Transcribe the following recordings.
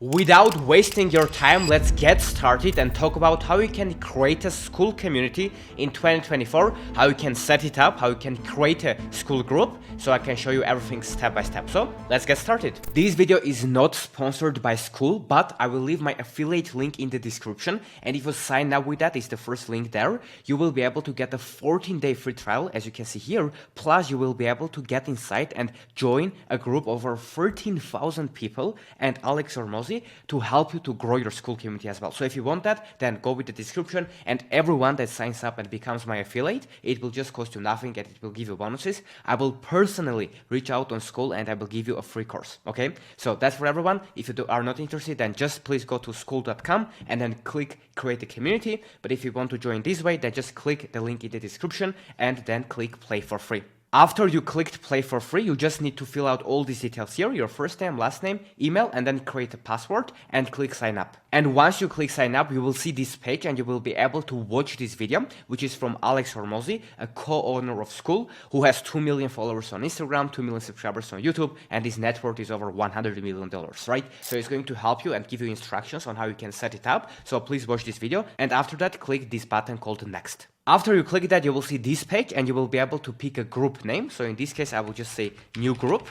Without wasting your time, let's get started and talk about how you can create a school community in 2024, how you can set it up, how you can create a school group, so I can show you everything step by step. So let's get started. This video is not sponsored by Skool, but I will leave my affiliate link in the description, and if you sign up with that, it's the first link there, you will be able to get a 14-day free trial, as you can see here, plus you will be able to get inside and join a group of over 13,000 people and Alex Hormozi to help you to grow your school community as well. So if you want that, then go with the description, and everyone that signs up and becomes my affiliate, it will just cost you nothing and it will give you bonuses. I will personally reach out on Skool and I will give you a free course. Okay, so that's for everyone. If you are not interested, then just please go to skool.com and then click create a community. But if you want to join this way, then just click the link in the description and then click play for free. After you clicked play for free, you just need to fill out all these details here, your first name, last name, email, and then create a password and click sign up. And once you click sign up, you will see this page and you will be able to watch this video, which is from Alex Hormozi, a co-owner of Skool, who has 2 million followers on Instagram, 2 million subscribers on YouTube, and his net worth is over $100 million, right? So it's going to help you and give you instructions on how you can set it up. So please watch this video. And after that, click this button called next. After you click that, you will see this page and you will be able to pick a group name. So in this case, I will just say new group.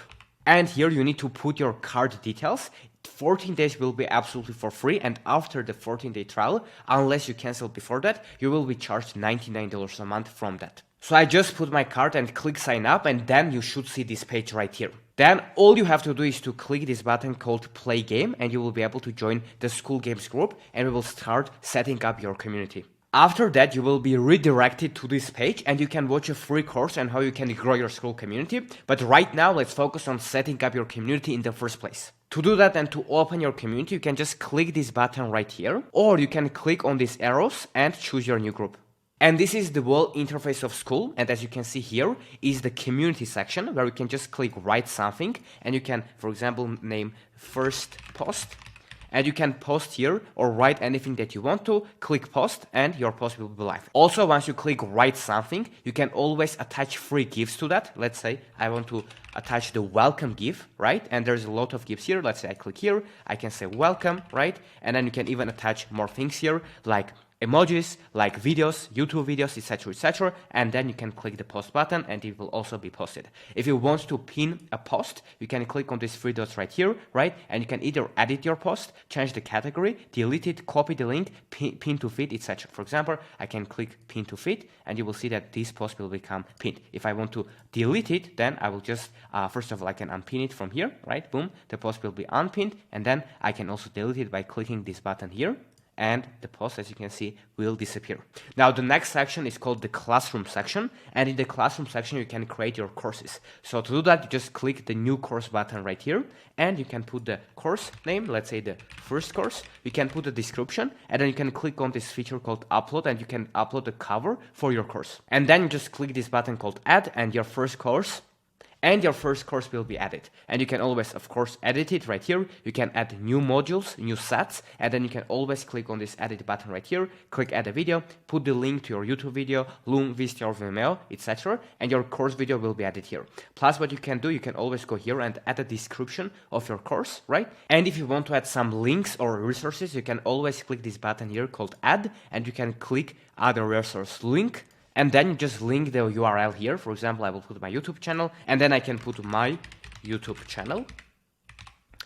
And here you need to put your card details. 14 days will be absolutely for free. And after the 14-day trial, unless you cancel before that, you will be charged $99 a month from that. So I just put my card and click sign up, and then you should see this page right here. Then all you have to do is to click this button called play game, and you will be able to join the Skool Games group, and we will start setting up your community. After that, you will be redirected to this page and you can watch a free course on how you can grow your school community. But right now, let's focus on setting up your community in the first place. To do that and to open your community, you can just click this button right here, or you can click on these arrows and choose your new group. And this is the whole interface of Skool, and as you can see here is the community section where you can just click write something, and you can, for example, name first post. And you can post here or write anything that you want to, click post, and your post will be live. Also, once you click write something, you can always attach free gifts to that. Let's say I want to attach the welcome GIF, right? And there's a lot of GIFs here. Let's say I click here, I can say welcome, right? And then you can even attach more things here like emojis, like videos, YouTube videos, etc., and then you can click the post button and it will also be posted. If you want to pin a post, you can click on these three dots right here, right? And you can either edit your post, change the category, delete it, copy the link, pin to feed, etc. For example, I can click pin to feed and you will see that this post will become pinned. If I want to delete it, then I will just, first of all, I can unpin it from here, right? Boom, the post will be unpinned, and then I can also delete it by clicking this button here. And the post, as you can see, will disappear. Now, the next section is called the classroom section. And in the classroom section, you can create your courses. So to do that, you just click the new course button right here. And you can put the course name, let's say the first course. You can put the description. And then you can click on this feature called upload. And you can upload the cover for your course. And then you just click this button called add. And your first course will be added. And you can always, of course, edit it right here. You can add new modules, new sets, and then you can always click on this edit button right here, click add a video, put the link to your YouTube video, Loom, Vista, or Vimeo, etc., and your course video will be added here. Plus, what you can do, you can always go here and add a description of your course, right? And if you want to add some links or resources, you can always click this button here called add, and you can click add a resource link. And then you just link the URL here. For example, I will put my YouTube channel, and then I can put my YouTube channel.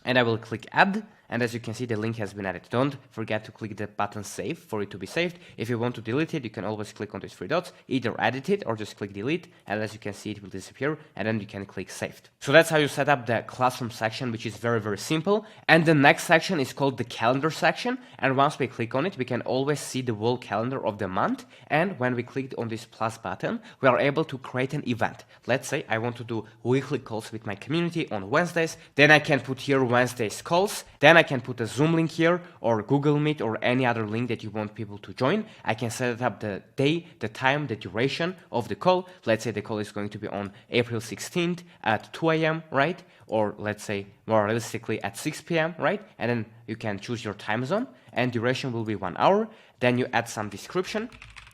And I will click add. And as you can see, the link has been added. Don't forget to click the button save for it to be saved. If you want to delete it, you can always click on these three dots, either edit it or just click delete. And as you can see, it will disappear. And then you can click saved. So that's how you set up the classroom section, which is very, very simple. And the next section is called the calendar section. And once we click on it, we can always see the whole calendar of the month. And when we click on this plus button, we are able to create an event. Let's say I want to do weekly calls with my community on Wednesdays. Then I can put here Wednesdays calls. Then I can put a Zoom link here or Google Meet or any other link that you want people to join. I can set up the day, the time, the duration of the call. Let's say the call is going to be on April 16th at 2 a.m., right? Or let's say more realistically at 6 p.m., right? And then you can choose your time zone and duration will be 1 hour. Then you add some description,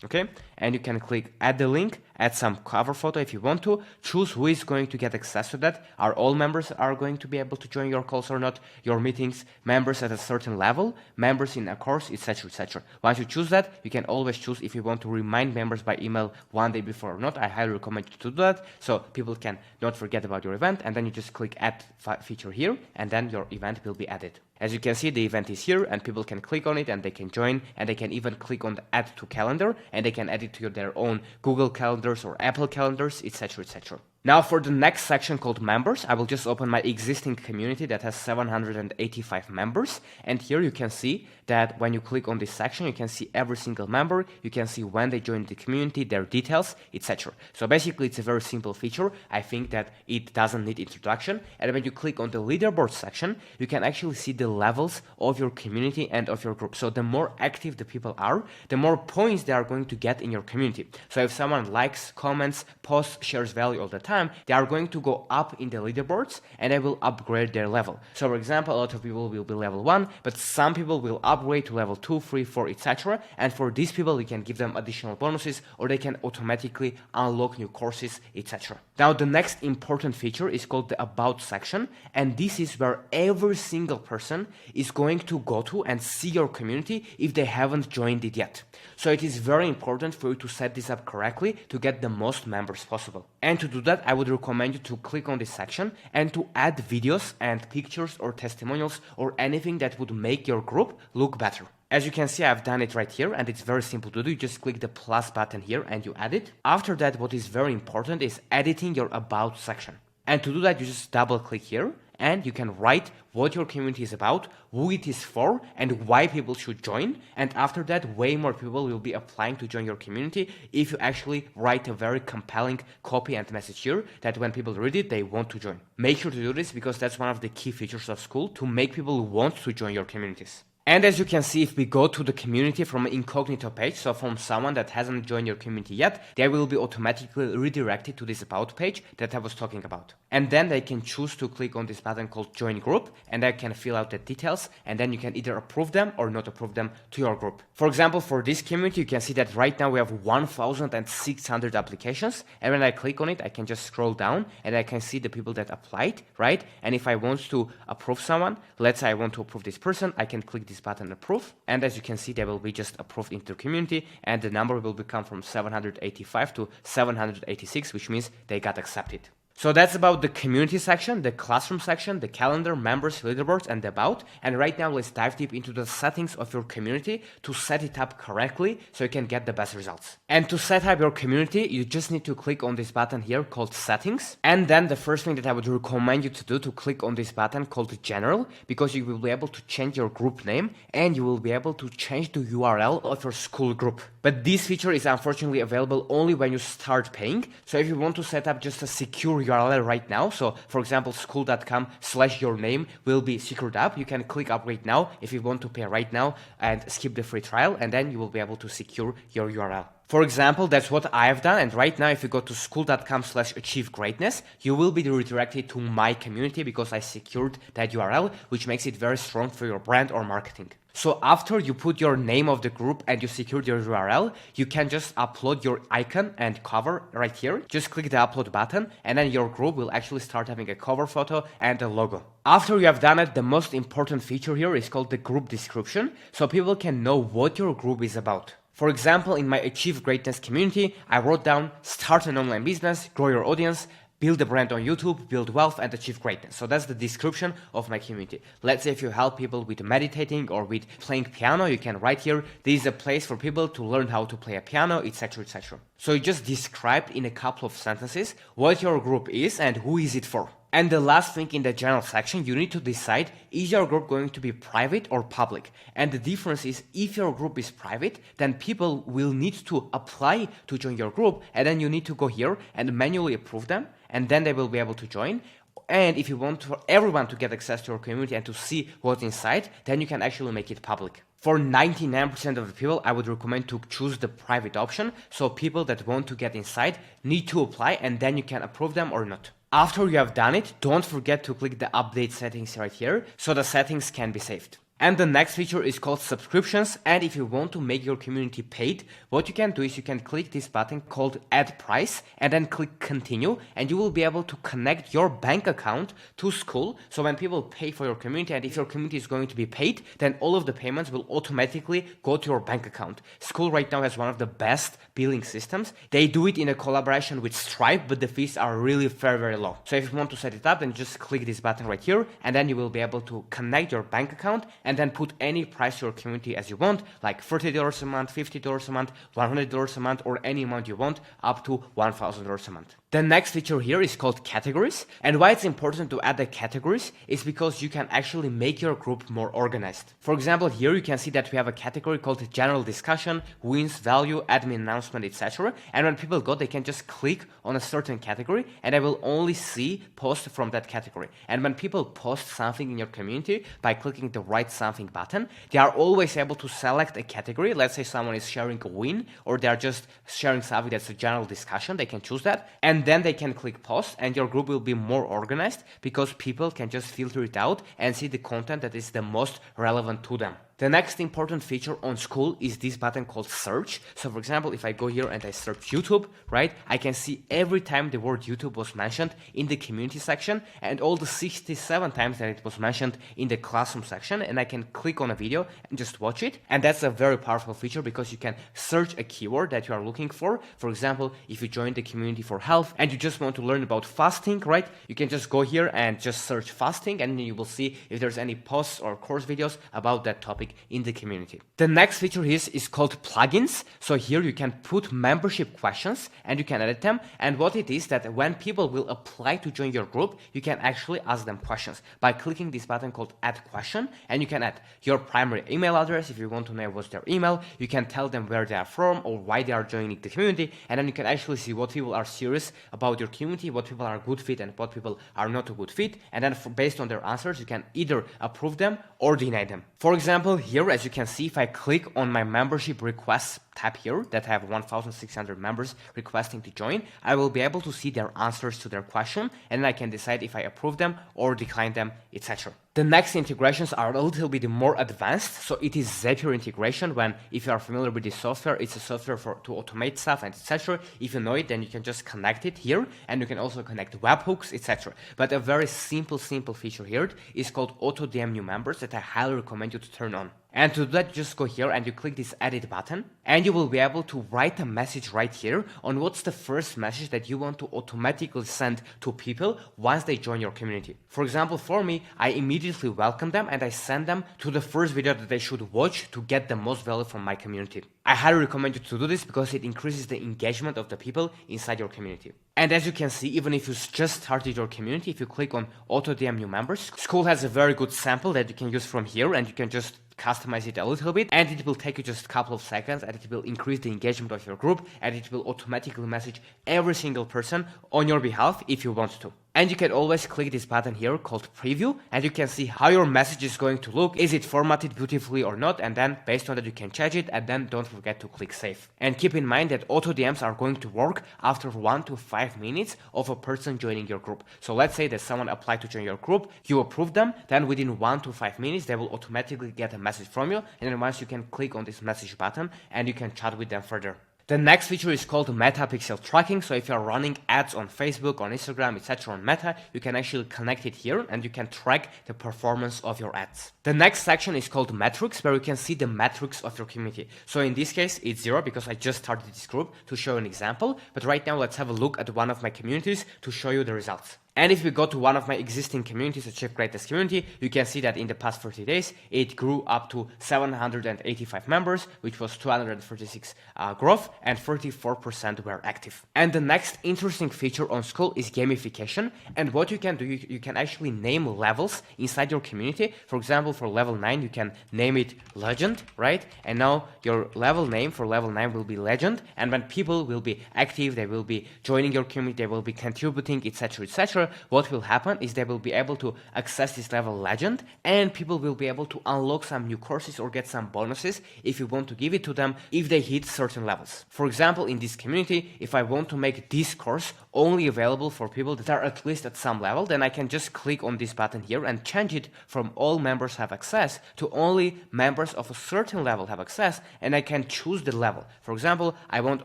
okay? and you can click add the link, add some cover photo if you want to, choose who is going to get access to that. Are all members are going to be able to join your calls or not, your meetings, members at a certain level, members in a course, etc, etc. Once you choose that, you can always choose if you want to remind members by email one day before or not. I highly recommend you to do that, so people can not forget about your event, and then you just click add feature here, and then your event will be added. As you can see, the event is here and people can click on it and they can join, and they can even click on the add to calendar and they can add it to their own Google calendars or Apple calendars, etc, etc. Now for the next section called members, I will just open my existing community that has 785 members, and here you can see that when you click on this section, you can see every single member, you can see when they joined the community, their details, etc. So basically it's a very simple feature. I think that it doesn't need introduction, and when you click on the leaderboard section, you can actually see the levels of your community and of your group. So the more active the people are, the more points they are going to get in your community. So if someone likes, comments, posts, shares value all the time, they are going to go up in the leaderboards and they will upgrade their level. So for example, a lot of people will be level 1, but some people will upgrade to level 2, 3, 4, etc. And for these people, you can give them additional bonuses, or they can automatically unlock new courses, etc. Now the next important feature is called the about section, and this is where every single person is going to go to and see your community if they haven't joined it yet. So it is very important for you to set this up correctly to get the most members possible. And to do that, I would recommend you to click on this section and to add videos and pictures or testimonials or anything that would make your group look better. As you can see, I've done it right here, and it's very simple to do. You just click the plus button here and you add it. After that, what is very important is editing your about section. And to do that, you just double click here and you can write what your community is about, who it is for, and why people should join. And after that, way more people will be applying to join your community if you actually write a very compelling copy and message here that when people read it, they want to join. Make sure to do this because that's one of the key features of Skool, to make people want to join your communities. And as you can see, if we go to the community from an incognito page, so from someone that hasn't joined your community yet, they will be automatically redirected to this about page that I was talking about. And then they can choose to click on this button called join group, and they can fill out the details, and then you can either approve them or not approve them to your group. For example, for this community, you can see that right now we have 1,600 applications, and when I click on it, I can just scroll down and I can see the people that applied, right? And if I want to approve someone, let's say I want to approve this person, I can click this button approve, and as you can see, they will be just approved into the community, and the number will become from 785 to 786, which means they got accepted. So that's about the community section, the classroom section, the calendar, members, leaderboards, and the about. And right now, let's dive deep into the settings of your community to set it up correctly so you can get the best results. And to set up your community, you just need to click on this button here called settings. And then the first thing that I would recommend you to do, to click on this button called general, because you will be able to change your group name and you will be able to change the URL of your Skool group. But this feature is unfortunately available only when you start paying. So if you want to set up just a secure URL right now, so for example, skool.com/your name will be secured up, you can click upgrade now if you want to pay right now and skip the free trial, and then you will be able to secure your URL. For example, that's what I have done, and right now if you go to skool.com/achieve greatness, you will be redirected to my community because I secured that URL, which makes it very strong for your brand or marketing. So after you put your name of the group and you secured your URL, you can just upload your icon and cover right here. Just click the upload button and then your group will actually start having a cover photo and a logo. After you have done it, the most important feature here is called the group description, so people can know what your group is about. For example, in my Achieve Greatness community, I wrote down start an online business, grow your audience, build a brand on YouTube, build wealth, and achieve greatness. So that's the description of my community. Let's say if you help people with meditating or with playing piano, you can write here, this is a place for people to learn how to play a piano, etc, etc. So you just described in a couple of sentences what your group is and who is it for. And the last thing in the general section, you need to decide, is your group going to be private or public? And the difference is, if your group is private, then people will need to apply to join your group, and then you need to go here and manually approve them, and then they will be able to join. And if you want for everyone to get access to your community and to see what's inside, then you can actually make it public. For 99% of the people, I would recommend to choose the private option, so people that want to get inside need to apply, and then you can approve them or not. After you have done it, don't forget to click the update settings right here, so the settings can be saved. And the next feature is called subscriptions, and if you want to make your community paid, what you can do is you can click this button called add price and then click continue, and you will be able to connect your bank account to Skool. So when people pay for your community, and if your community is going to be paid, then all of the payments will automatically go to your bank account. Skool right now has one of the best billing systems. They do it in a collaboration with Stripe, but the fees are really very low. So if you want to set it up, then just click this button right here, and then you will be able to connect your bank account and then put any price to your community as you want, like $30 a month, $50 a month, $100 a month, or any amount you want, up to $1,000 a month. The next feature here is called categories, and why it's important to add the categories is because you can actually make your group more organized. For example, here you can see that we have a category called general discussion, wins, value, admin announcement, etc. And when people go, they can just click on a certain category and they will only see posts from that category. And when people post something in your community by clicking the write something button, they are always able to select a category. Let's say someone is sharing a win, or they are just sharing something that's a general discussion, they can choose that. And then they can click post, and your group will be more organized because people can just filter it out and see the content that is the most relevant to them. The next important feature on Skool is this button called search. So for example, if I go here and I search YouTube, right, I can see every time the word YouTube was mentioned in the community section and all the 67 times that it was mentioned in the classroom section, and I can click on a video and just watch it. And that's a very powerful feature because you can search a keyword that you are looking for. For example, if you join the community for health and you just want to learn about fasting, right, you can just go here and just search fasting, and then you will see if there's any posts or course videos about that topic in the community. The next feature is called plugins. So here you can put membership questions and you can edit them. And what it is that when people will apply to join your group, you can actually ask them questions by clicking this button called add question, and you can add your primary email address if you want to know what's their email. You can tell them where they are from or why they are joining the community, and then you can actually see what people are serious about your community, what people are a good fit and what people are not a good fit. And then based on their answers, you can either approve them or deny them. For example, here, as you can see, if I click on my membership requests tab here that have 1,600 members requesting to join, I will be able to see their answers to their question, and I can decide if I approve them or decline them, etc. The next integrations are a little bit more advanced. So it is Zapier integration. When, if you are familiar with this software, it's a software to automate stuff and etc. If you know it, then you can just connect it here, and you can also connect webhooks, etc. But a very simple feature here is called auto DM new members that I highly recommend you to turn on. And to do that, just go here and you click this edit button, and you will be able to write a message right here on what's the first message that you want to automatically send to people once they join your community. For example, for me, I immediately welcome them and I send them to the first video that they should watch to get the most value from my community. I highly recommend you to do this because it increases the engagement of the people inside your community. And as you can see, even if you just started your community, if you click on auto DM new members, Skool has a very good sample that you can use from here, and you can just customize it a little bit, and it will take you just a couple of seconds, and it will increase the engagement of your group, and it will automatically message every single person on your behalf if you want to. And you can always click this button here called preview, and you can see how your message is going to look. Is it formatted beautifully or not? And then based on that, you can change it, and then don't forget to click save. And keep in mind that auto DMs are going to work after 1 to 5 minutes of a person joining your group. So let's say that someone applied to join your group, you approve them, then within 1 to 5 minutes, they will automatically get a message from you. And then once you can click on this message button and you can chat with them further. The next feature is called Metapixel tracking. So if you're running ads on Facebook, on Instagram, etc. on Meta, you can actually connect it here and you can track the performance of your ads. The next section is called metrics, where you can see the metrics of your community. So in this case, it's 0 because I just started this group to show an example. But right now, let's have a look at one of my communities to show you the results. And if we go to one of my existing communities, Achieve Greatest Community, you can see that in the past 30 days, it grew up to 785 members, which was 236 growth, and 34% were active. And the next interesting feature on Skool is gamification. And what you can do, you can actually name levels inside your community. For example, for level 9, you can name it Legend, right? And now your level name for level 9 will be Legend. And when people will be active, they will be joining your community, they will be contributing, etc., etc., etc., what will happen is they will be able to access this level legend, and people will be able to unlock some new courses or get some bonuses if you want to give it to them if they hit certain levels. For example, in this community, if I want to make this course only available for people that are at least at some level, then I can just click on this button here and change it from all members have access to only members of a certain level have access, and I can choose the level. For example, I want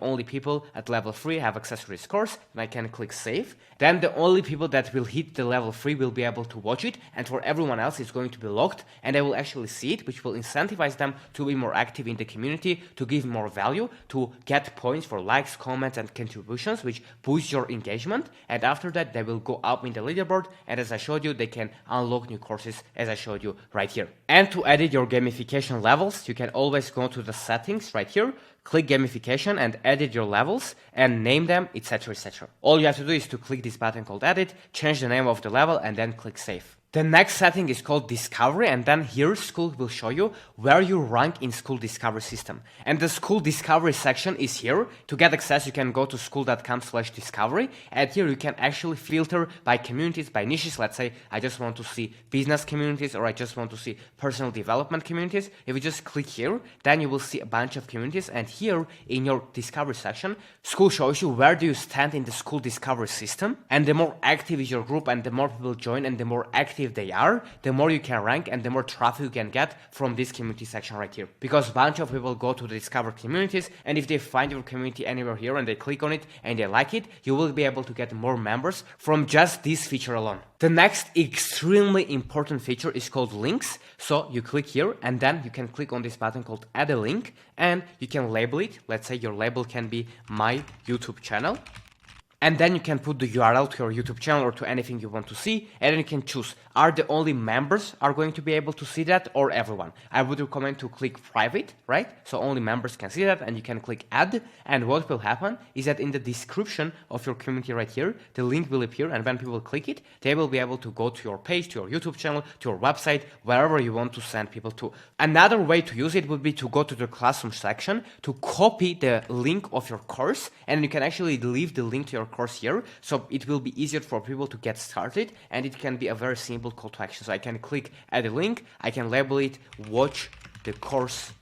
only people at level 3 have access to this course, and I can click save. Then the only people that will hit the level 3 will be able to watch it, and for everyone else it's going to be locked, and they will actually see it, which will incentivize them to be more active in the community, to give more value, to get points for likes, comments, and contributions, which boost your engagement. And after that, they will go up in the leaderboard, and as I showed you, they can unlock new courses as I showed you right here. And to edit your gamification levels, you can always go to the settings right here, click gamification and edit your levels and name them, etc., etc. All you have to do is to click this button called edit, change the name of the level, and then click save. The next setting is called Discovery, and then here Skool will show you where you rank in Skool Discovery system. And the Skool Discovery section is here. To get access, you can go to skool.com/discovery, and here you can actually filter by communities, by niches. Let's say I just want to see business communities, or I just want to see personal development communities. If you just click here, then you will see a bunch of communities, and here in your Discovery section, Skool shows you where do you stand in the Skool Discovery system. And the more active is your group, and the more people join, and the more active they are, the more you can rank and the more traffic you can get from this community section right here. Because a bunch of people go to the Discover communities, and if they find your community anywhere here and they click on it and they like it, you will be able to get more members from just this feature alone. The next extremely important feature is called links. So you click here and then you can click on this button called add a link, and you can label it. Let's say your label can be my YouTube channel. And then you can put the URL to your YouTube channel or to anything you want to see, and then you can choose, are the only members are going to be able to see that or everyone? I would recommend to click private, right? So only members can see that, and you can click add, and what will happen is that in the description of your community right here, the link will appear, and when people click it, they will be able to go to your page, to your YouTube channel, to your website, wherever you want to send people to. Another way to use it would be to go to the classroom section, to copy the link of your course, and you can actually leave the link to your course here, so it will be easier for people to get started, and it can be a very simple call to action. So I can click add a link, I can label it watch the course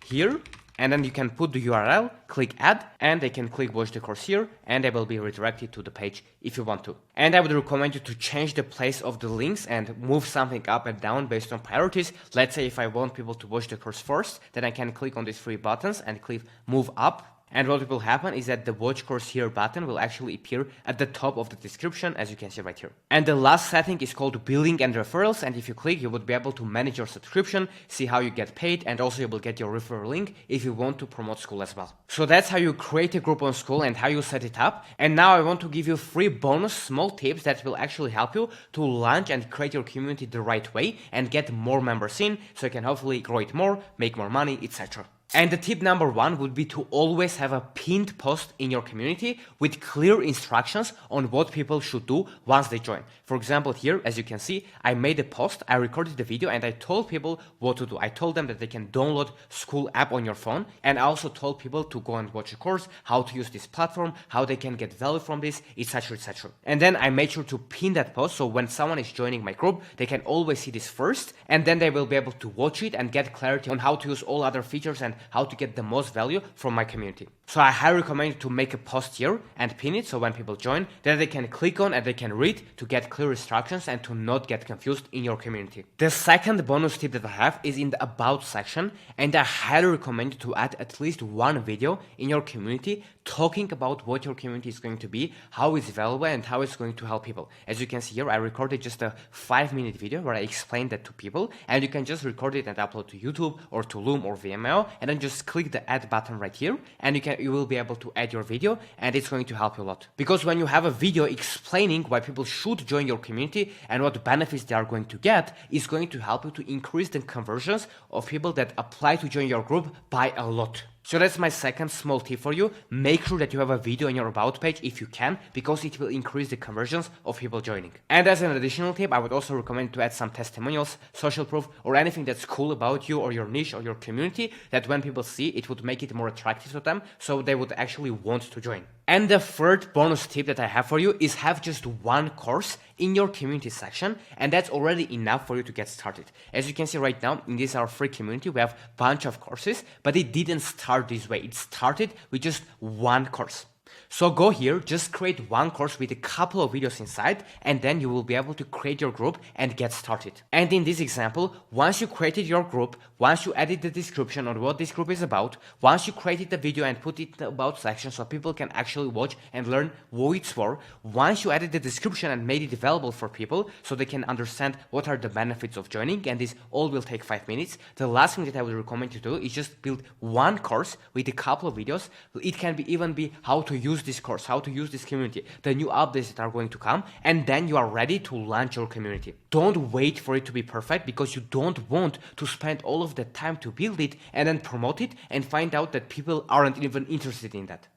here, and then you can put the URL, click add, and they can click watch the course here, and they will be redirected to the page if you want to. And I would recommend you to change the place of the links and move something up and down based on priorities. Let's say if I want people to watch the course first, then I can click on these three buttons and click move up. And what will happen is that the watch course here button will actually appear at the top of the description, as you can see right here. And the last setting is called billing and referrals, and if you click, you would be able to manage your subscription, see how you get paid, and also you will get your referral link if you want to promote Skool as well. So that's how you create a group on Skool and how you set it up. And now I want to give you 3 bonus small tips that will actually help you to launch and create your community the right way and get more members in, so you can hopefully grow it more, make more money, etc. And the tip number 1 would be to always have a pinned post in your community with clear instructions on what people should do once they join. For example, here, as you can see, I made a post, I recorded the video, and I told people what to do. I told them that they can download Skool app on your phone, and I also told people to go and watch a course, how to use this platform, how they can get value from this, etc., etc. And then I made sure to pin that post, so when someone is joining my group, they can always see this first, and then they will be able to watch it and get clarity on how to use all other features and how to get the most value from my community. So I highly recommend you to make a post here and pin it, so when people join, then they can click on and they can read to get clear instructions and to not get confused in your community. The second bonus tip that I have is in the about section, and I highly recommend you to add at least 1 video in your community talking about what your community is going to be, how it's valuable, and how it's going to help people. As you can see here, I recorded just a 5-minute video where I explained that to people, and you can just record it and upload to YouTube or to Loom or Vimeo, and then just click the add button right here, and you will be able to add your video, and it's going to help you a lot. Because when you have a video explaining why people should join your community and what benefits they are going to get, is going to help you to increase the conversions of people that apply to join your group by a lot. So that's my second small tip for you. Make sure that you have a video on your about page if you can, because it will increase the conversions of people joining. And as an additional tip, I would also recommend to add some testimonials, social proof, or anything that's cool about you or your niche or your community, that when people see it would make it more attractive to them, so they would actually want to join. And the third bonus tip that I have for you is have just one course in your community section, and that's already enough for you to get started. As you can see right now, in this our free community, we have a bunch of courses, but it didn't start this way. It started with just one course. So go here, just create one course with a couple of videos inside, and then you will be able to create your group and get started. And in this example, once you created your group, once you added the description on what this group is about, once you created the video and put it in the about section so people can actually watch and learn what it's for, once you added the description and made it available for people so they can understand what are the benefits of joining, and this all will take 5 minutes, the last thing that I would recommend you do is just build one course with a couple of videos. It can even be how to use this course, how to use this community, the new updates that are going to come, and then you are ready to launch your community. Don't wait for it to be perfect, because you don't want to spend all of the time to build it and then promote it and find out that people aren't even interested in that.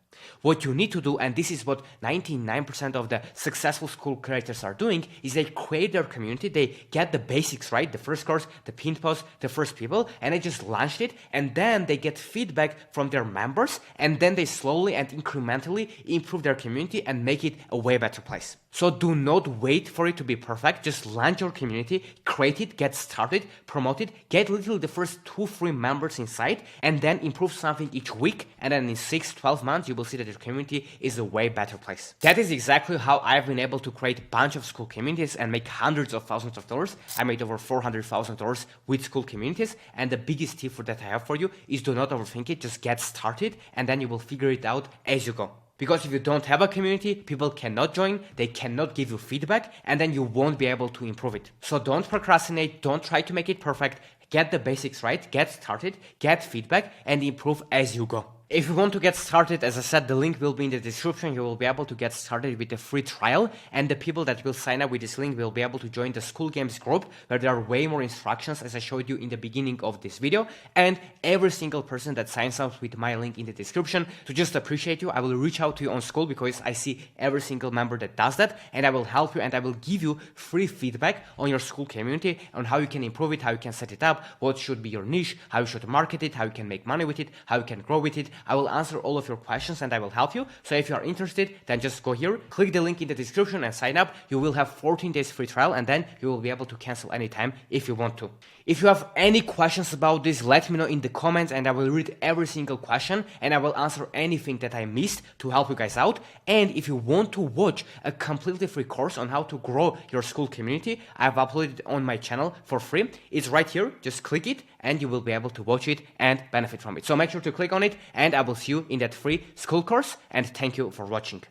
What you need to do, and this is what 99% of the successful school creators are doing, is they create their community, they get the basics right, the first course, the pinned post, the first people, and they just launched it, and then they get feedback from their members, and then they slowly and incrementally improve their community and make it a way better place. So do not wait for it to be perfect, just launch your community, create it, get started, promote it, get literally the first 2-3 members inside, and then improve something each week, and then in 6-12 months you will see that your community is a way better place. That is exactly how I've been able to create a bunch of school communities and make hundreds of thousands of dollars. I made over $400,000 with school communities, and the biggest tip for that I have for you is do not overthink it, just get started, and then you will figure it out as you go. Because if you don't have a community, people cannot join, they cannot give you feedback, and then you won't be able to improve it. So don't procrastinate, don't try to make it perfect, get the basics right, get started, get feedback, and improve as you go. If you want to get started, as I said, the link will be in the description. You will be able to get started with a free trial, and the people that will sign up with this link will be able to join the School Games group, where there are way more instructions, as I showed you in the beginning of this video. And every single person that signs up with my link in the description, to just appreciate you, I will reach out to you on Skool, because I see every single member that does that, and I will help you, and I will give you free feedback on your school community, on how you can improve it, how you can set it up, what should be your niche, how you should market it, how you can make money with it, how you can grow with it. I will answer all of your questions and I will help you. So if you are interested, then just go here, click the link in the description and sign up. You will have 14 days free trial, and then you will be able to cancel anytime if you want to. If you have any questions about this, let me know in the comments, and I will read every single question, and I will answer anything that I missed to help you guys out. And if you want to watch a completely free course on how to grow your school community, I've uploaded it on my channel for free. It's right here, just click it and you will be able to watch it and benefit from it. So make sure to click on it, and I will see you in that free school course, and thank you for watching.